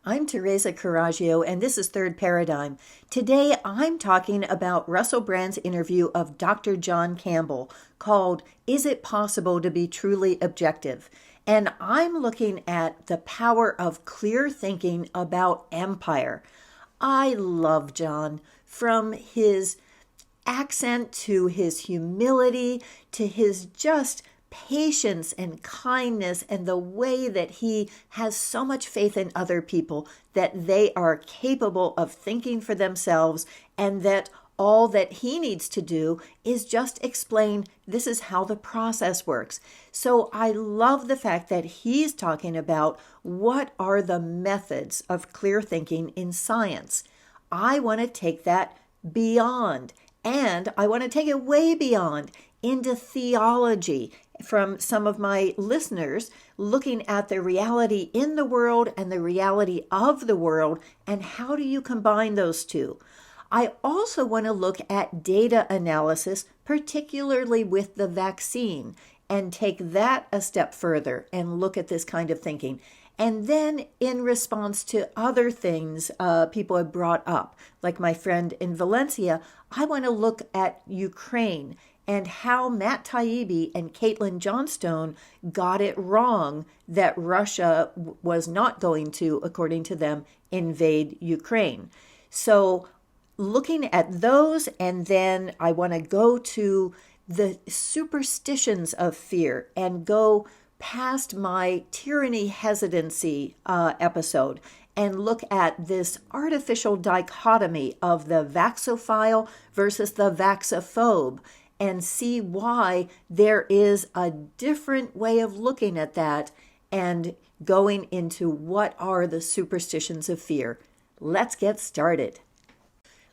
I'm Teresa Carraggio, and this is Third Paradigm. Today, I'm talking about Russell Brand's interview of Dr. John Campbell called, Is It Possible to Be Truly Objective? And I'm looking at the power of clear thinking about empire. I love John, from his accent to his humility to his just patience and kindness, and the way that he has so much faith in other people that they are capable of thinking for themselves, and that all that he needs to do is just explain this is how the process works. So I love the fact that he's talking about what are the methods of clear thinking in science. I want to take that beyond, and I want to take it way beyond into theology from some of my listeners, looking at the reality in the world and the reality of the world, and how do you combine those two. I also want to look at data analysis, particularly with the vaccine, and take that a step further and look at this kind of thinking. And then in response to other things people have brought up, like my friend in Valencia, I want to look at Ukraine and how Matt Taibbi and Caitlin Johnstone got it wrong that Russia was not going to, according to them, invade Ukraine. So looking at those, and then I want to go to the superstitions of fear and go past my tyranny hesitancy episode and look at this artificial dichotomy of the vaxophile versus the vaxophobe, and see why there is a different way of looking at that, and going into what are the superstitions of fear. Let's get started.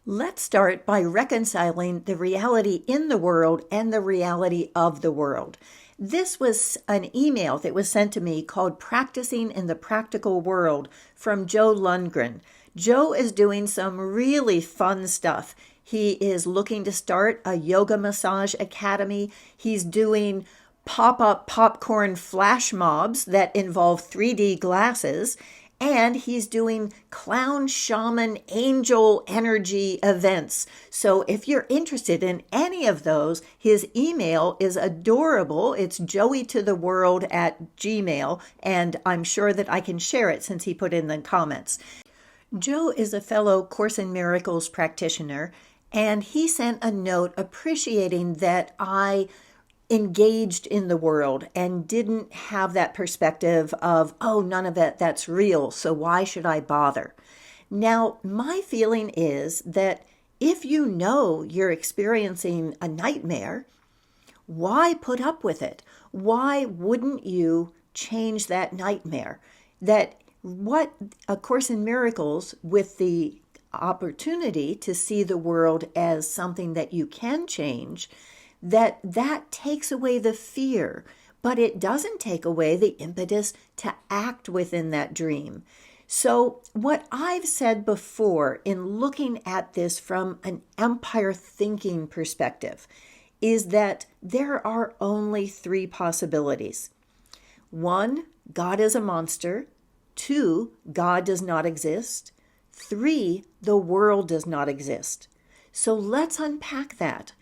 Let's start by reconciling the reality in the world and the reality of the world. This was an email that was sent to me called Practicing in the Practical World from Joe Lundgren. Joe is doing some really fun stuff. He is looking to start a yoga massage academy. He's doing pop-up popcorn flash mobs that involve 3D glasses. And he's doing clown, shaman, angel energy events. So if you're interested in any of those, his email is adorable. It's joeytotheworld@gmail.com, and I'm sure that I can share it since he put in the comments. Joe is a fellow Course in Miracles practitioner, and he sent a note appreciating that I engaged in the world and didn't have that perspective of, oh, none of that's real, so why should I bother? Now, my feeling is that if you know you're experiencing a nightmare, why put up with it? Why wouldn't you change that nightmare? That what A Course in Miracles, with the opportunity to see the world as something that you can change, that takes away the fear, but it doesn't take away the impetus to act within that dream. So what I've said before in looking at this from an empire thinking perspective is that there are only three possibilities. 1, God is a monster. 2, God does not exist. 3, the world does not exist. So let's unpack that.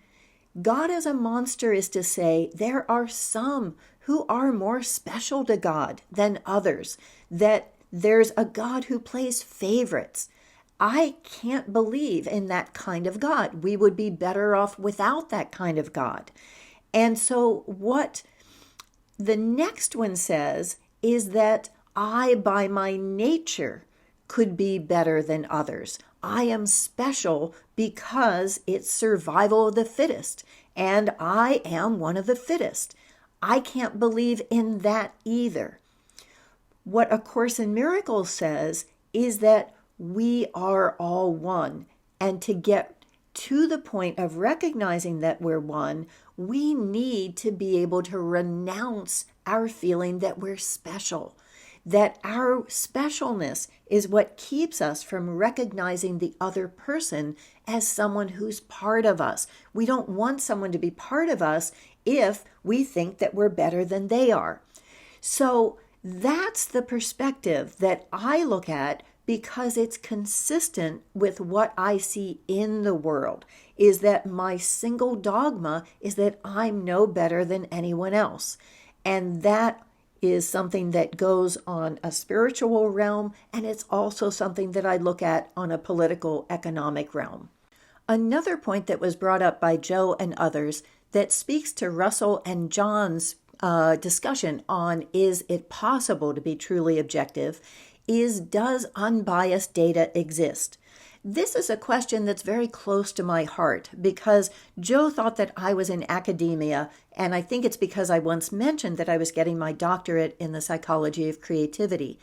God as a monster is to say there are some who are more special to God than others, that there's a God who plays favorites. I can't believe in that kind of God. We would be better off without that kind of God. And so what the next one says is that I, by my nature, could be better than others. I am special because it's survival of the fittest, and I am one of the fittest. I can't believe in that either. What A Course in Miracles says is that we are all one, and to get to the point of recognizing that we're one, we need to be able to renounce our feeling that we're special. That our specialness is what keeps us from recognizing the other person as someone who's part of us. We don't want someone to be part of us if we think that we're better than they are. So that's the perspective that I look at, because it's consistent with what I see in the world, is that my single dogma is that I'm no better than anyone else. And that is something that goes on a spiritual realm, and it's also something that I look at on a political, economic realm. Another point that was brought up by Joe and others that speaks to Russell and John's discussion on is it possible to be truly objective is, does unbiased data exist? This is a question that's very close to my heart because Joe thought that I was in academia, and I think it's because I once mentioned that I was getting my doctorate in the psychology of creativity.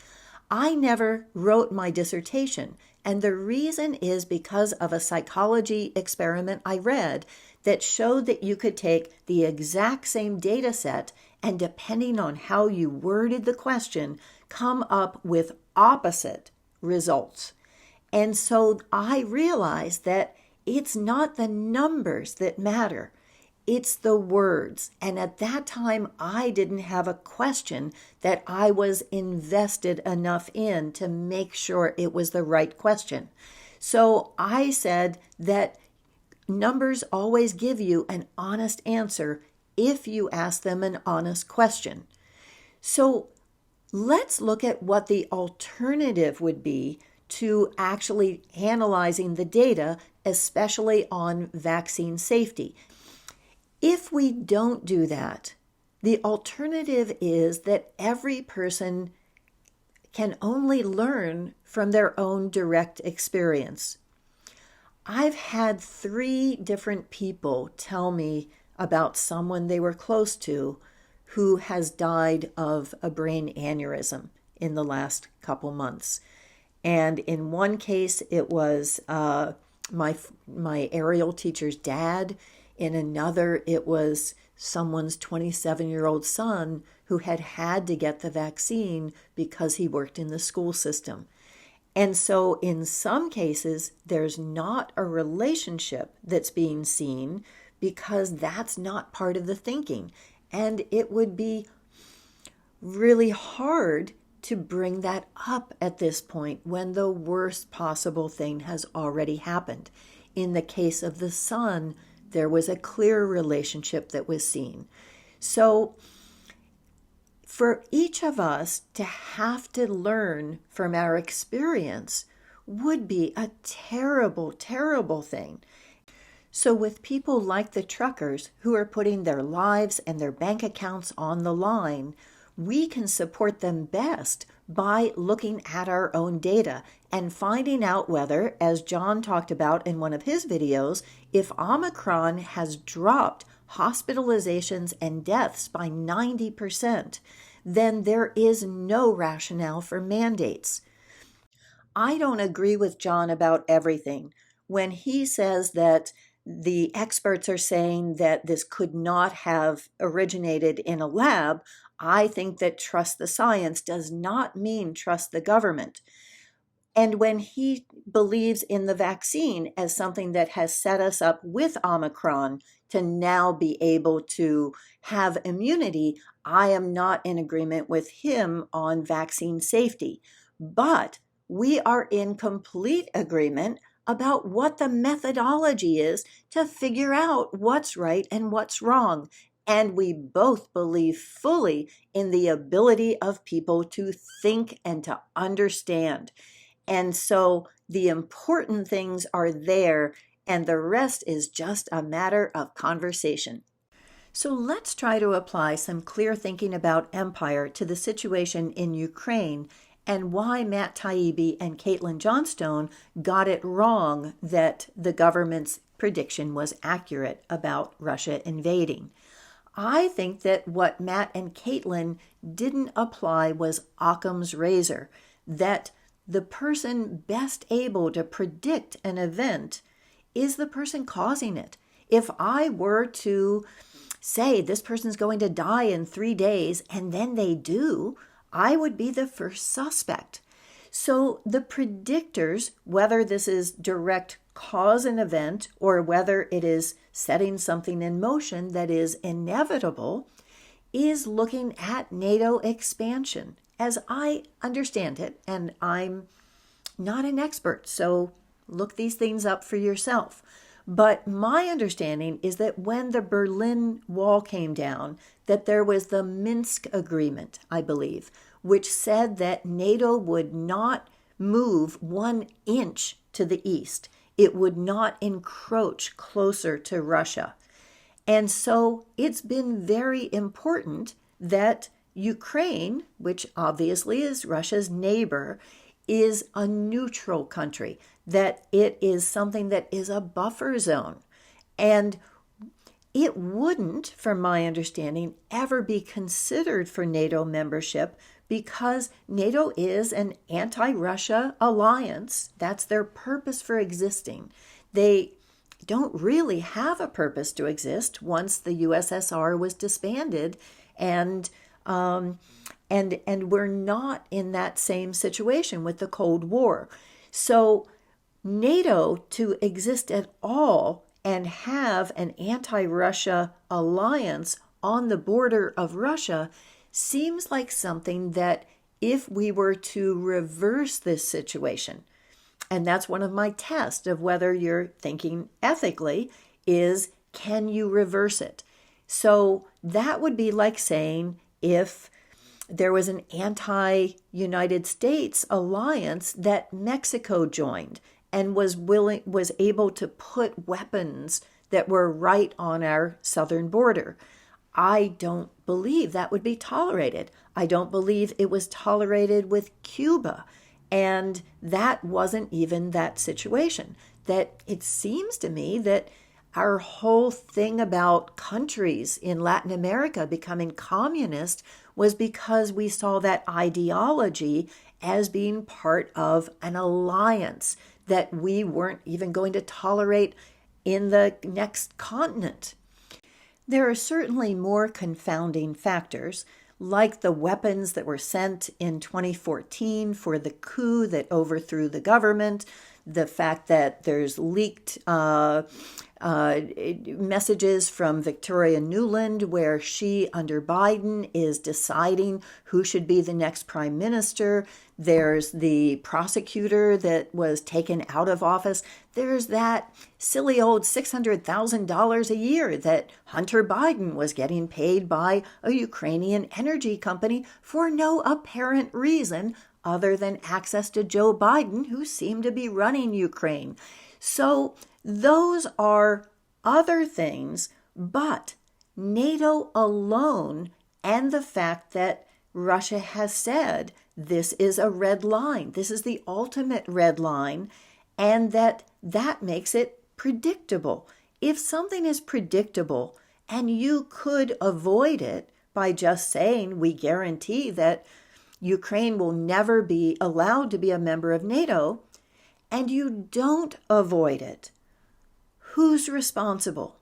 I never wrote my dissertation, and the reason is because of a psychology experiment I read that showed that you could take the exact same data set and, depending on how you worded the question, come up with opposite results. And so I realized that it's not the numbers that matter, it's the words. And at that time, I didn't have a question that I was invested enough in to make sure it was the right question. So I said that numbers always give you an honest answer if you ask them an honest question. So let's look at what the alternative would be to actually analyzing the data, especially on vaccine safety. If we don't do that, the alternative is that every person can only learn from their own direct experience. I've had 3 different people tell me about someone they were close to who has died of a brain aneurysm in the last couple months. And in one case, it was my aerial teacher's dad. In another, it was someone's 27-year-old son who had to get the vaccine because he worked in the school system. And so in some cases, there's not a relationship that's being seen because that's not part of the thinking. And it would be really hard to bring that up at this point when the worst possible thing has already happened. In the case of the son, there was a clear relationship that was seen. So for each of us to have to learn from our experience would be a terrible, terrible thing. So with people like the truckers who are putting their lives and their bank accounts on the line, we can support them best by looking at our own data and finding out whether, as John talked about in one of his videos, if Omicron has dropped hospitalizations and deaths by 90%, then there is no rationale for mandates. I don't agree with John about everything. When he says that the experts are saying that this could not have originated in a lab, I think that trust the science does not mean trust the government. And when he believes in the vaccine as something that has set us up with Omicron to now be able to have immunity, I am not in agreement with him on vaccine safety. But we are in complete agreement about what the methodology is to figure out what's right and what's wrong. And we both believe fully in the ability of people to think and to understand. And so the important things are there, and the rest is just a matter of conversation. So let's try to apply some clear thinking about empire to the situation in Ukraine and why Matt Taibbi and Caitlin Johnstone got it wrong that the government's prediction was accurate about Russia invading. I think that what Matt and Caitlin didn't apply was Occam's razor, that the person best able to predict an event is the person causing it. If I were to say this person's going to die in 3 days and then they do, I would be the first suspect. So the predictors, whether this is direct cause an event or whether it is setting something in motion that is inevitable, is looking at Nato expansion. As I understand it, and I'm not an expert, so look these things up for yourself. But my understanding is that when the Berlin Wall came down, that there was the Minsk Agreement, I believe, which said that NATO would not move 1 inch to the east. It would not encroach closer to Russia. And so it's been very important that Ukraine, which obviously is Russia's neighbor, is a neutral country, that it is something that is a buffer zone. And it wouldn't, from my understanding, ever be considered for NATO membership because NATO is an anti-Russia alliance. That's their purpose for existing. They don't really have a purpose to exist once the USSR was disbanded, and we're not in that same situation with the Cold War. So NATO to exist at all and have an anti-Russia alliance on the border of Russia seems like something that if we were to reverse this situation, and that's one of my tests of whether you're thinking ethically, is can you reverse it? So that would be like saying if there was an anti-United States alliance that Mexico joined and was able to put weapons that were right on our southern border. I don't believe that would be tolerated. I don't believe it was tolerated with Cuba. And that wasn't even that situation. That it seems to me that our whole thing about countries in Latin America becoming communist was because we saw that ideology as being part of an alliance that we weren't even going to tolerate in the next continent. There are certainly more confounding factors, like the weapons that were sent in 2014 for the coup that overthrew the government, the fact that there's leaked messages from Victoria Nuland where she, under Biden, is deciding who should be the next prime minister. There's the prosecutor that was taken out of office. There's that silly old $600,000 a year that Hunter Biden was getting paid by a Ukrainian energy company for no apparent reason other than access to Joe Biden, who seemed to be running Ukraine. So those are other things, but NATO alone and the fact that Russia has said this is a red line, this is the ultimate red line, and that makes it predictable. If something is predictable and you could avoid it by just saying we guarantee that Ukraine will never be allowed to be a member of NATO, and you don't avoid it, who's responsible?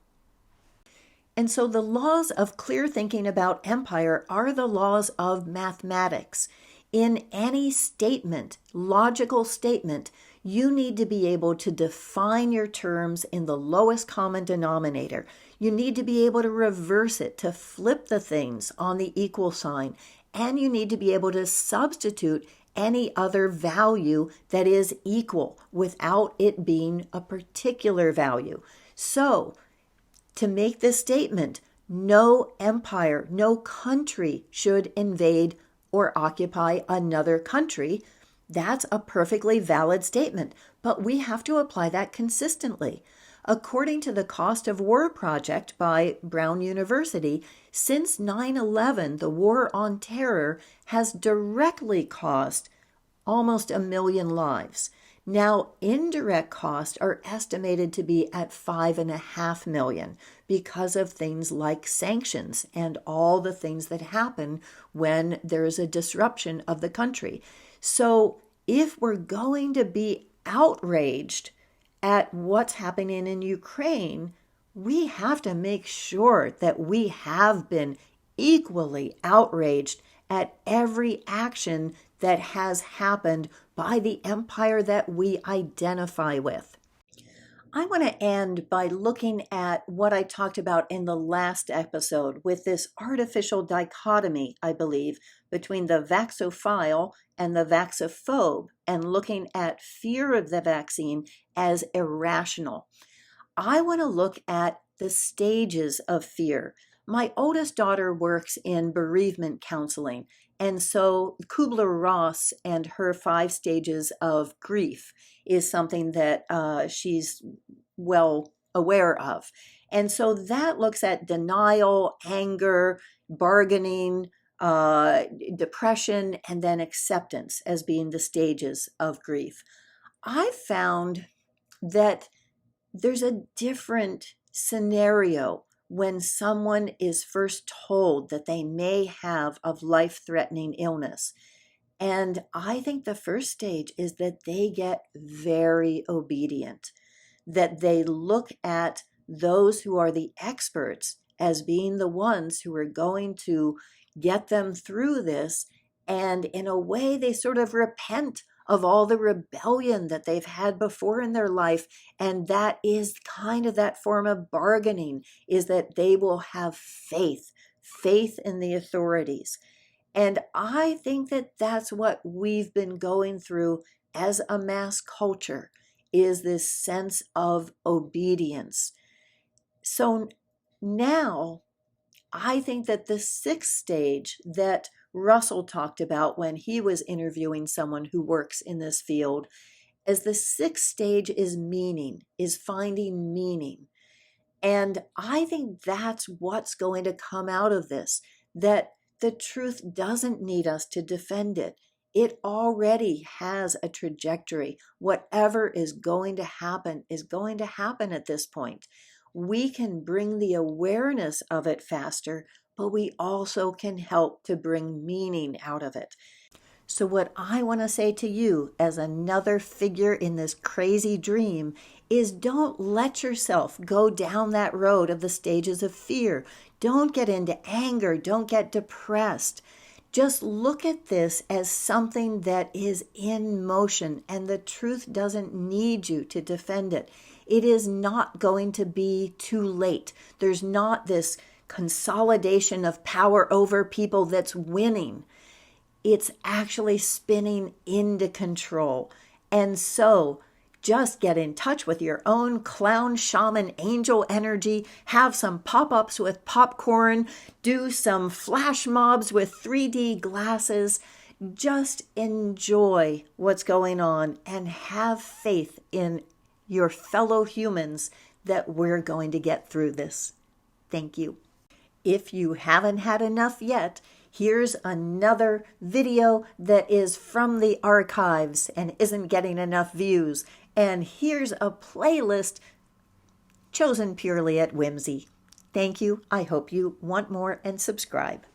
And so the laws of clear thinking about empire are the laws of mathematics. In any statement, logical statement, you need to be able to define your terms in the lowest common denominator. You need to be able to reverse it, to flip the things on the equal sign. And you need to be able to substitute any other value that is equal without it being a particular value. So, to make this statement, no empire, no country should invade or occupy another country. That's a perfectly valid statement, but we have to apply that consistently. According to the Cost of War Project by Brown University, since 9/11, the war on terror has directly cost almost 1 million lives. Now, indirect costs are estimated to be at 5.5 million because of things like sanctions and all the things that happen when there is a disruption of the country. So if we're going to be outraged at what's happening in Ukraine, we have to make sure that we have been equally outraged at every action that has happened by the empire that we identify with. I want to end by looking at what I talked about in the last episode with this artificial dichotomy, I believe, between the vaxophile and the vaxophobe and looking at fear of the vaccine as irrational. I want to look at the stages of fear. My oldest daughter works in bereavement counseling, and so Kubler-Ross and her 5 stages of grief is something that she's well aware of. And so that looks at denial, anger, bargaining, depression, and then acceptance as being the stages of grief. I found that there's a different scenario when someone is first told that they may have a life-threatening illness. And I think the first stage is that they get very obedient, that they look at those who are the experts as being the ones who are going to get them through this. And in a way, they sort of repent of all the rebellion that they've had before in their life. And that is kind of that form of bargaining, is that they will have faith in the authorities. And I think that that's what we've been going through as a mass culture, is this sense of obedience. So now I think that the 6th stage that Russell talked about when he was interviewing someone who works in this field, as the 6th stage is meaning, is finding meaning. And I think that's what's going to come out of this, that the truth doesn't need us to defend it. It already has a trajectory. Whatever is going to happen at this point. We can bring the awareness of it faster, but we also can help to bring meaning out of it. So what I want to say to you as another figure in this crazy dream is, don't let yourself go down that road of the stages of fear. Don't get into anger. Don't get depressed. Just look at this as something that is in motion, and the truth doesn't need you to defend it. It is not going to be too late. There's not this consolidation of power over people that's winning. It's actually spinning into control. And so just get in touch with your own clown, shaman, angel energy, have some pop-ups with popcorn, do some flash mobs with 3D glasses. Just enjoy what's going on and have faith in your fellow humans that we're going to get through this. Thank you. If you haven't had enough yet, here's another video that is from the archives and isn't getting enough views. And here's a playlist chosen purely at whimsy. Thank you. I hope you want more and subscribe.